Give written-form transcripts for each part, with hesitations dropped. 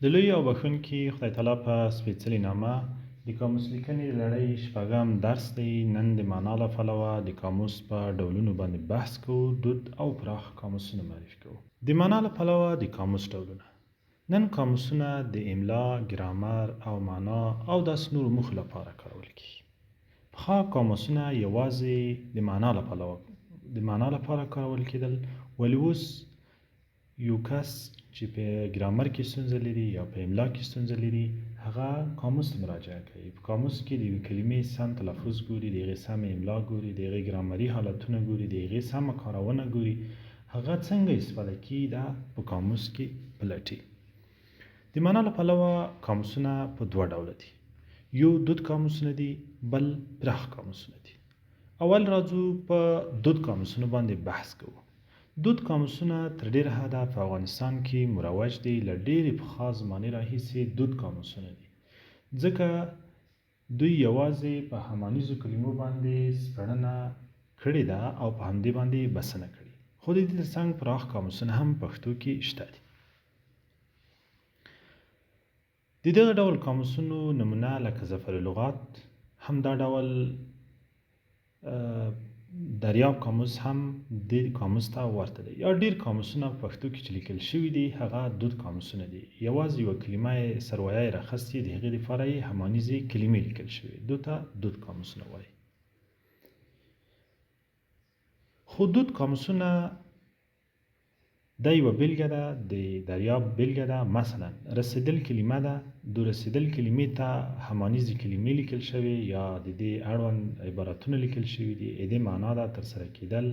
د لوی او بخښونکي خدای تعالی په سپېڅلې نامه د قاموس لیکنې د لړۍ شپږم درس دی. نن د معنا له پلوه د قاموس په ډولونو باندې بحث کوو. دود او پراخ قاموسونه معرفي کوو. د معنا له پلوه د قاموس ډولونه. نن قاموسونه د املا، ګرامر او معنا او داسې نورو موخو لپاره کارول کیږي. پخوا قاموسونه یوازې د معنا لپاره کارول کېدل، ولې اوس یو کس چې په ګرامر کې ستونزه لري یا په املا کې ستونزه لري، هغه قاموس ته مراجعه کوي. په قاموس کې د یوې کلمې سم تلفظ ګوري، د هغې سم املا ګوري، د هغې ګرامري حالتونه ګوري، د هغې سمه کارونه ګوري، هغه څنګه استفاده کیږي دا په قاموس کې پلټي. د معنا له پلوه قاموسونه په دوه ډوله دي. یو دود قاموسونه دي، بل پراخ قاموسونه دي. اول راځو په دود قاموسونو باندې بحث کوو. دود قاموسونه تر ډېره حده په افغانستان کې مروج دي. له ډېرې پخوا زمانې راهیسې دود قاموسونه دي، ځکه دوی یوازې په همانیزو کلمو باندې سپړنه کړې ده او په همدې باندې بسنه کړې. خو د دې ترڅنګ پراخ قاموسونه هم پښتو کې شته دي. د دغه ډول قاموسونو نمونه لکه ظفر لغات، هم دا ډول دریاب قاموس هم د قاموس ته ورته دی. یا ډیر قاموسونه په پښتو کې چې لیکل شوي دي هغه دود قاموسونه دي. یوازې یوه کلمه سرویه راخستې، د هغې دپاره یې همانیزې کلمې لیکل شوي، دو ته دود قاموسونه وایي. خو دود قاموسونه دا یوه بیلګه ده، د دریاب بیلګه ده. مثلا رسیدل کلمه ده، دو رسیدل کلمې ته همانیزې کلمې لیکل شوي یا د دې اړوند عبارتونه لیکل شوي دي. دې معنا ده ترسره کېدل،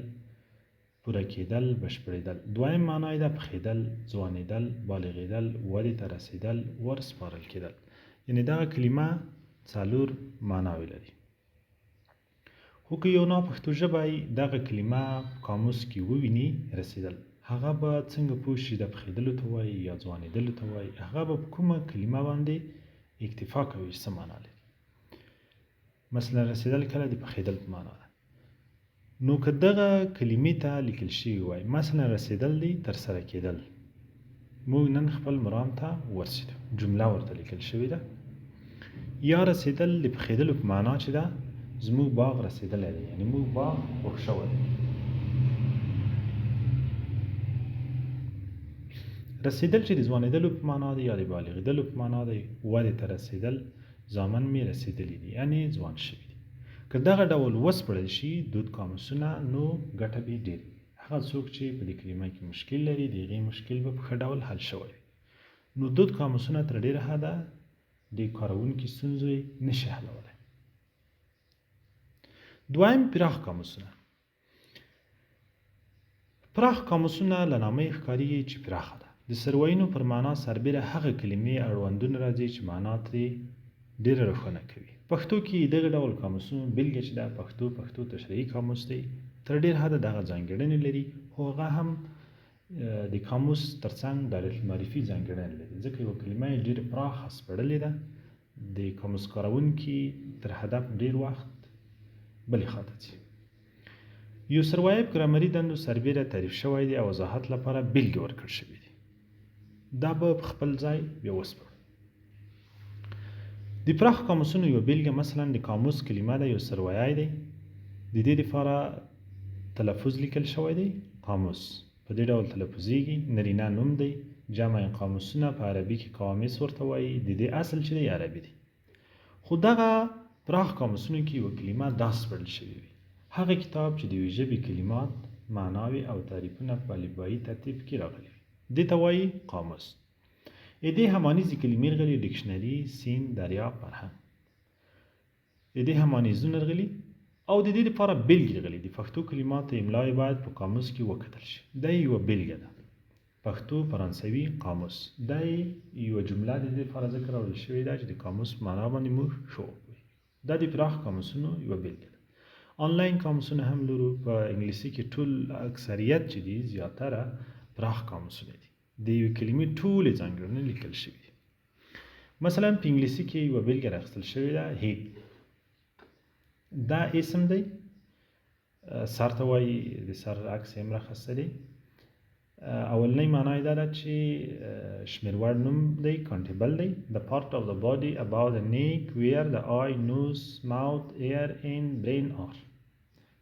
پوره کېدل، بشپړېدل. دویم معنا یې ده پخېدل، ځوانېدل، بالغېدل، ودې ته رسېدل، ورسپارل کېدل. یعنې دغه کلمه څلور معناوې لري. خو که یو ناپښتو ژبی دغه کلمه قاموس کې وویني رسېدل، هغه به څنګه پوه شي د پخېدلو ته وایي یا ځوانېدلو ته وایي؟ هغه به په کومه کلمه باندې اکتفا کوي چې څه معنا لري. مثلا رسېدل کله د پخېدل په معنا ده. نو که دغه کلمې ته لیکل شوي وای، مثلا رسېدل دی ترسره کېدل، موږ نن خپل مرام ته ورسېدو، جمله ورته لیکل شوې ده. یا رسېدل د پخېدلو په معنا چې ده زموږ باغ رسېدلی دی، یعنې موږ باغ پوخ شوی دی. رسېدل چې د ځوانېدلو په معنا دی یا د بالغېدلو په معنا دی. ودې ته رسېدل، زامن مې رسېدلی دي، یعنې ځوان شوي دي. که دغه ډول وسپړل شي دود قاموسونه، نو ګټه به ډېر وي. هغه څوک چې په دې کلمه کې مشکل لري، د هغې مشکل به په ښه ډول حل شوی وي. نو دود قاموسونه تر ډېره حده د کاروونکي ستونزې نشي حلولی. دویم پراخ قاموسونه. پراخ قاموسونه له نامې ښکارېږي چې پراخه ده. د سرویینو پر معنا سربیره هغه کلمې اړوندونه راځي چې معنا ترې ډېره روښانه کوي. پښتو کې دغه ډول قاموسونو بیلګه چې ده پښتو تشریحي قاموس دی، تر ډېر حده دغه ځانګړنې لري. خو هغه هم د قاموس ترڅنګ دایرة المعرفي ځانګړنې لري، ځکه یوه کلمه یې ډېره پراخه سپړلې ده. د قاموس کاروونکي تر هدف ډېر وخت بلې خواته ځي. یو سروایه په ګرامري دندو سربیره تعریف شوی دی او وضاحت لپاره بیلګې ورکړل شوي دي. دا به په خپل ځای بیا وسپړو. د پراخ قاموسونو یوه بیلګه مثلا د قاموس کلمه ده، یو سروایه دی، د دې لپاره تلفظ لیکل شوی دی قاموس. په دې ډول تلفظیږي، نرینه نوم دی. جمع قاموسونه په عربي کې قوامس ورته وایي. د دې اصل چې دی عربي دی. خو دغه پراخ قاموسونو کې یوه کلمه داسې سپړل شوې وي، هغه کتاب چې د یوې ژبې کلمات، معناوې او تعریفونه په الفبایي ترتیب کې راغلي وي، دې ته وایي قاموس. دې همانیزې کلمې راغلي: ډکشنري، سیند، دریاب، فرهنګ. دې همانیزونه راغلي او د دې لپاره بیلګې راغلي. د پښتو کلماتو املا یې باید په قاموس کې وکتل شي. دا یوه بیلګه ده. پښتو فرانسوي قاموس، دا یوه جمله د دې لپاره ذکر راوړل شوې ده چې د قاموس معنا باندې موږ ښه وپوهېږو. دا د پراخ قاموسونو یوه بیلګه ده. آنلاین قاموسونه هم لرو. په انګلیسي کې ټول اکثریت چې دي زیاتره پراخ قاموسونه دي. د یوې کلمې ټولې ځانګړنې لیکل شوي دي. مثلا په انګلیسي کې یوه بیلګه راخیستل شوې ده، هیډ. دا اسم دی، سر ته وایي، د سر عکس یې هم راخیستی دی. اولنی معنی دا ده چې شمیروړ نوم دی کانټیبل دی the part of the body above the neck where the eye, nose, mouth, ear and brain are.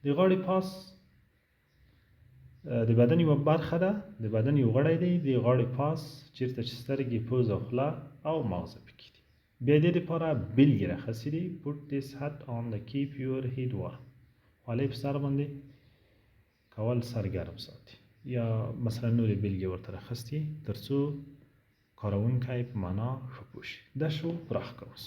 د غاړې پاس د بدن یوه برخه ده، د بدن یو غړی دی، د غاړې پاس چیرته چې سترګې، پوز او خوله او مغز پکې دي. بیا دې دپاره بیلګې راخیستې دي. put this hat on the keep your head warm. خولۍ په سر باندې کول سر ګرم ساتي. یا مثلا نورې بیلګې ورته راخیستې تر څو کاروونکی په معنا ښه پوه شي. دا شو پراخ قاموس.